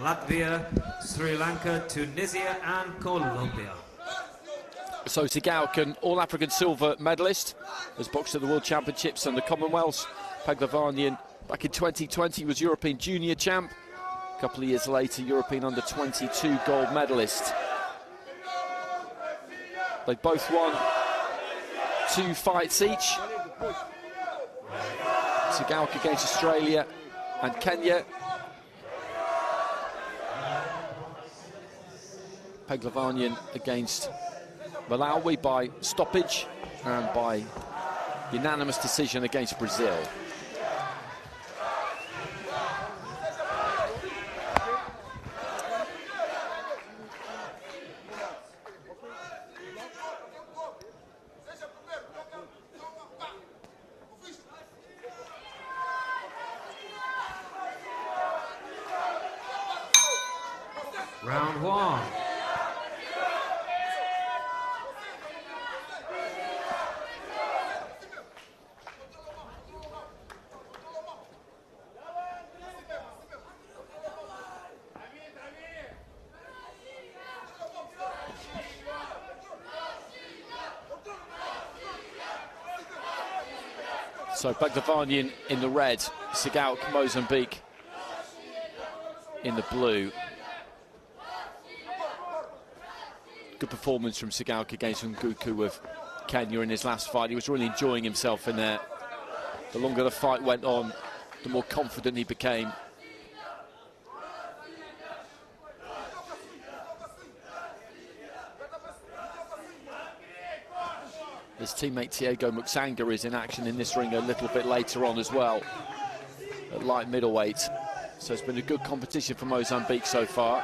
Latvia, Sri Lanka, Tunisia and Colombia. So SIGAUQUE, an All-African silver medalist, has boxed at the World Championships and the Commonwealths. PEGLIVANIAN back in 2020 was European Junior champ. A couple of years later, European Under-22 gold medalist. They both won 2 fights each. SIGAUQUE against Australia and Kenya. PEGLIVANIAN against Malawi by stoppage and by unanimous decision against Brazil. Round 1. So PEGLIVANIAN in the red, SIGAUQUE Mozambique in the blue. Good performance from SIGAUQUE against Nguku of Kenya in his last fight. He was really enjoying himself in there. The longer the fight went on, the more confident he became. His teammate Thiago Muxanga is in action in this ring a little bit later on as well, at light middleweight. So it's been a good competition for Mozambique so far.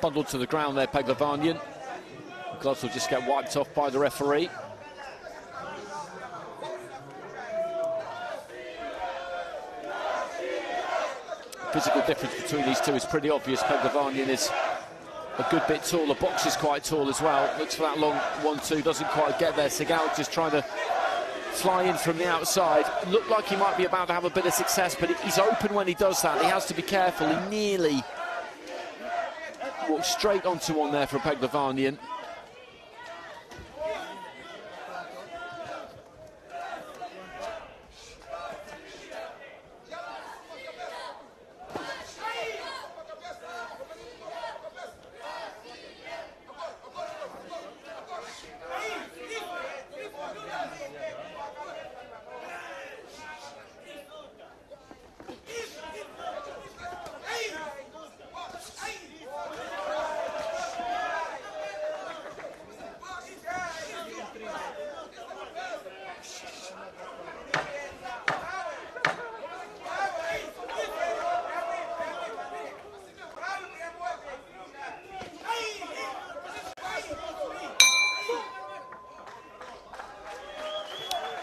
Bundled to the ground there, PEGLIVANIAN. The gloves will just get wiped off by the referee. Physical difference between these two is pretty obvious. PEGLIVANIAN is a good bit taller, boxes quite tall as well. Looks for that long 1-2, doesn't quite get there. SIGAUQUE just trying to fly in from the outside. Looked like he might be about to have a bit of success, but he's open when he does that. He has to be careful. He nearly walked straight onto one there from PEGLIVANIAN.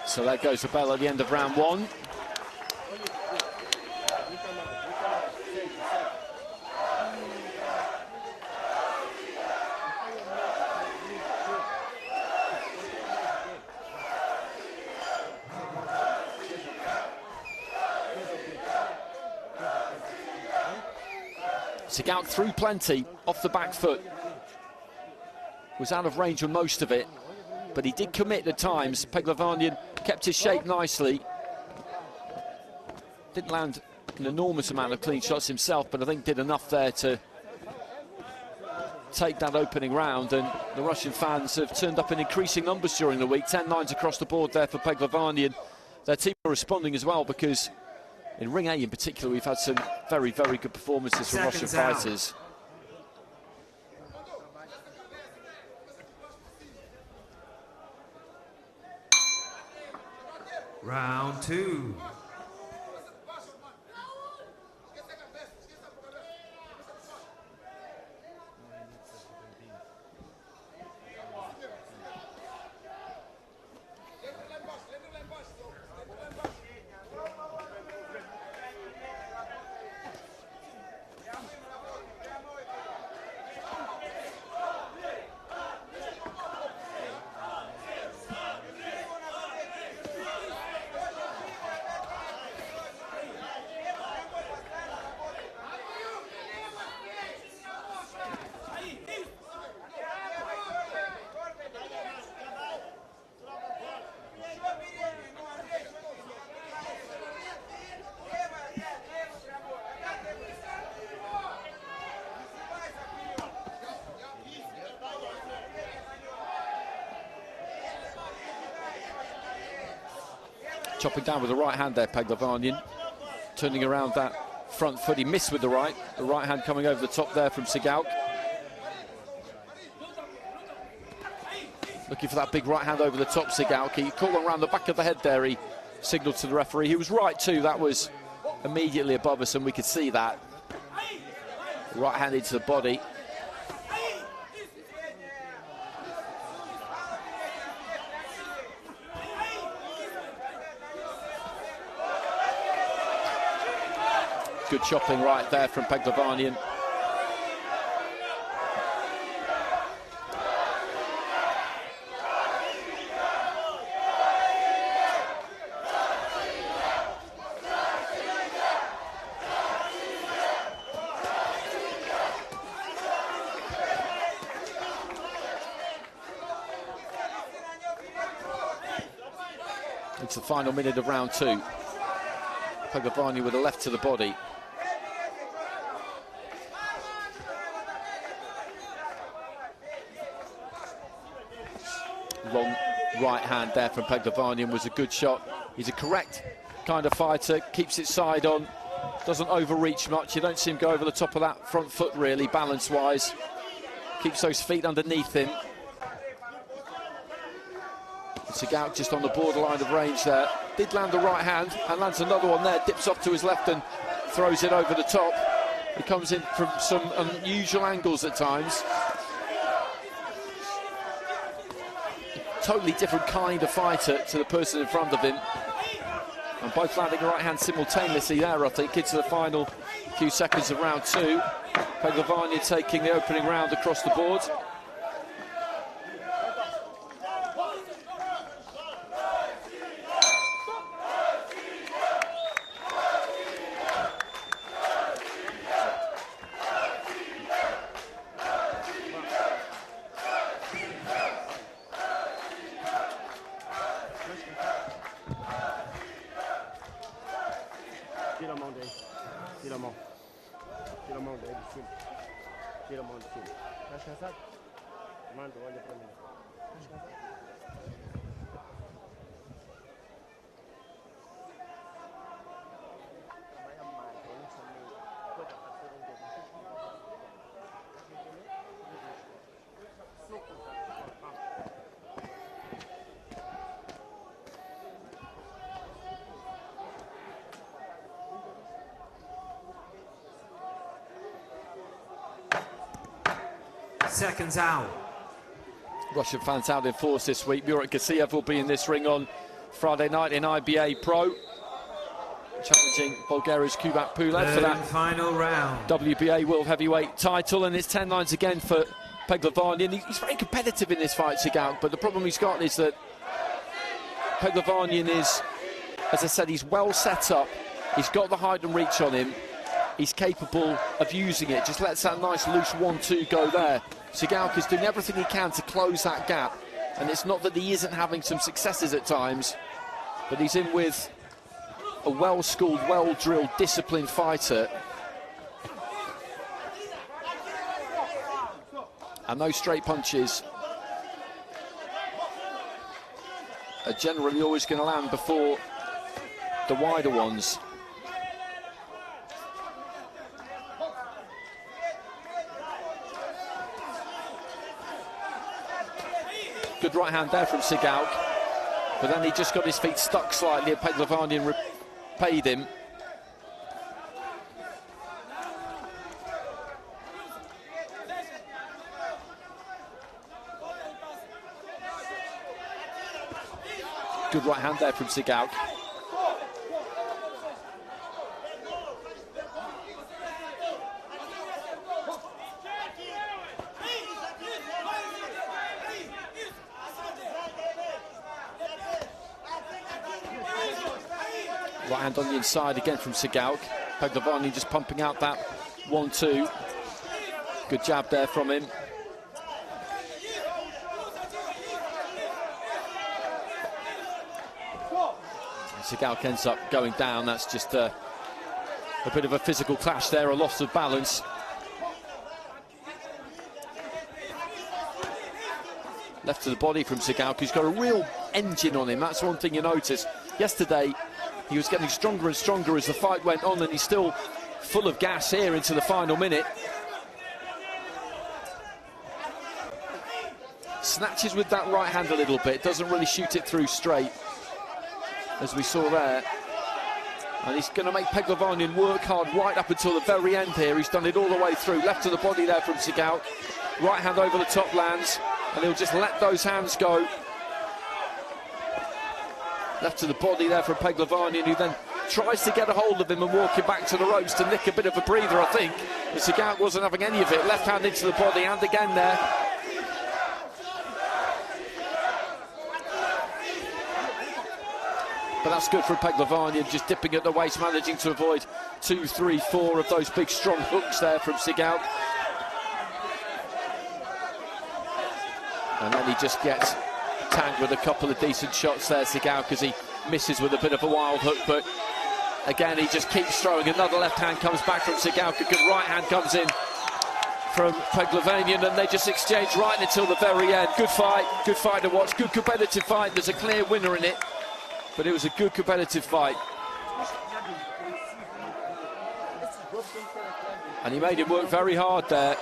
So that goes the bell at the end of round 1. SIGAUQUE threw plenty off the back foot. Was out of range on most of it, but he did commit at times. PEGLIVANIAN kept his shape nicely. Didn't land an enormous amount of clean shots himself, but I think did enough there to take that opening round, and the Russian fans have turned up in increasing numbers during the week. 10-9s across the board there for PEGLIVANIAN. Their team are responding as well, because in Ring A in particular, we've had some very, very good performances from Russian fighters. Round 2. Chopping down with the right hand there, PEGLIVANIAN. Turning around that front foot, he missed with the right hand coming over the top there from SIGAUQUE. Looking for that big right hand over the top, SIGAUQUE. He caught one around the back of the head there, he signalled to the referee. He was right too, that was immediately above us and we could see that. Right-handed to the body. Good chopping right there from PEGLIVANIAN. It's the final minute of round 2. PEGLIVANIAN with a left to the body. Long right hand there from PEGLIVANIAN was a good shot. He's a correct kind of fighter, keeps it side on, doesn't overreach much. You don't see him go over the top of that front foot really, balance-wise. Keeps those feet underneath him. SIGAUQUE just on the borderline of range there. Did land the right hand and lands another one there, dips off to his left and throws it over the top. He comes in from some unusual angles at times. Totally different kind of fighter to the person in front of him. And both landing the right hand simultaneously there, I think, into the final few seconds of round 2. PEGLIVANIAN taking the opening round across the board. Seconds out. Russian fans out in force this week. Murat Gassiev will be in this ring on Friday night in IBA Pro, challenging Bulgaria's Kubak Pulev for that final round WBA World Heavyweight title, and it's 10-9 again for PEGLIVANIAN. He's very competitive in this fight, SIGAUQUE, but the problem he's got is that PEGLIVANIAN is, as I said, he's well set up. He's got the height and reach on him. He's capable of using it. Just lets that nice loose 1-2 go there. SIGAUQUE is doing everything he can to close that gap. And it's not that he isn't having some successes at times, but he's in with a well-schooled, well-drilled, disciplined fighter. And those straight punches are generally always going to land before the wider ones. Good right hand there from SIGAUQUE. But then he just got his feet stuck slightly, and PEGLIVANIAN repaid him. Good right hand there from SIGAUQUE. Right hand on the inside again from SIGAUQUE. PEGLIVANIAN just pumping out that 1-2. Good jab there from him. SIGAUQUE ends up going down. That's just a bit of a physical clash there, a loss of balance. Left to the body from SIGAUQUE. He's got a real engine on him. That's one thing you notice. Yesterday, he was getting stronger and stronger as the fight went on, and he's still full of gas here into the final minute. Snatches with that right hand a little bit. Doesn't really shoot it through straight, as we saw there. And he's going to make PEGLIVANIAN work hard right up until the very end here. He's done it all the way through. Left to the body there from SIGAUQUE. Right hand over the top lands, and he'll just let those hands go. Left to the body there from PEGLIVANIAN, who then tries to get a hold of him and walk him back to the ropes to nick a bit of a breather, I think. But SIGAUQUE wasn't having any of it. Left hand into the body, and again there. But that's good from PEGLIVANIAN, just dipping at the waist, managing to avoid 2, 3, 4 of those big strong hooks there from SIGAUQUE. And then he just gets tagged with a couple of decent shots there, SIGAUQUE, as he misses with a bit of a wild hook. But again, he just keeps throwing. Another left hand comes back from SIGAUQUE. A good right hand comes in from PEGLIVANIAN, and they just exchange right until the very end. Good fight to watch, good competitive fight. There's a clear winner in it, but it was a good competitive fight. And he made him work very hard there.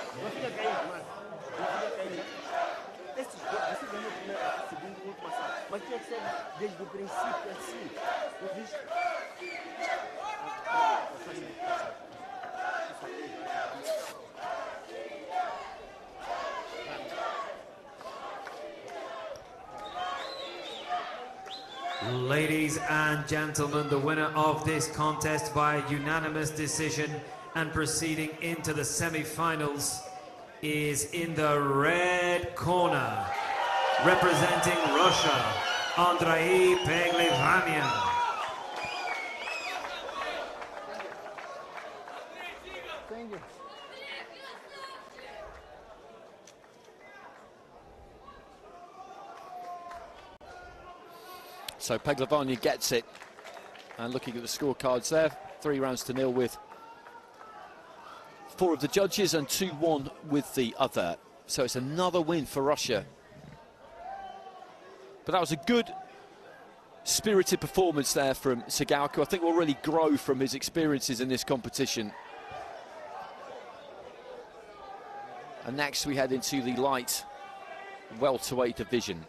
Ladies and gentlemen, the winner of this contest by unanimous decision and proceeding into the semi-finals is in the red corner, representing Russia, Andrei PEGLIVANIAN. So PEGLIVANIAN gets it, and looking at the scorecards there, 3-0 with 4 of the judges and 2-1 with the other. So it's another win for Russia. But that was a good, spirited performance there from SIGAUQUE. I think will really grow from his experiences in this competition. And next we head into the light welterweight division.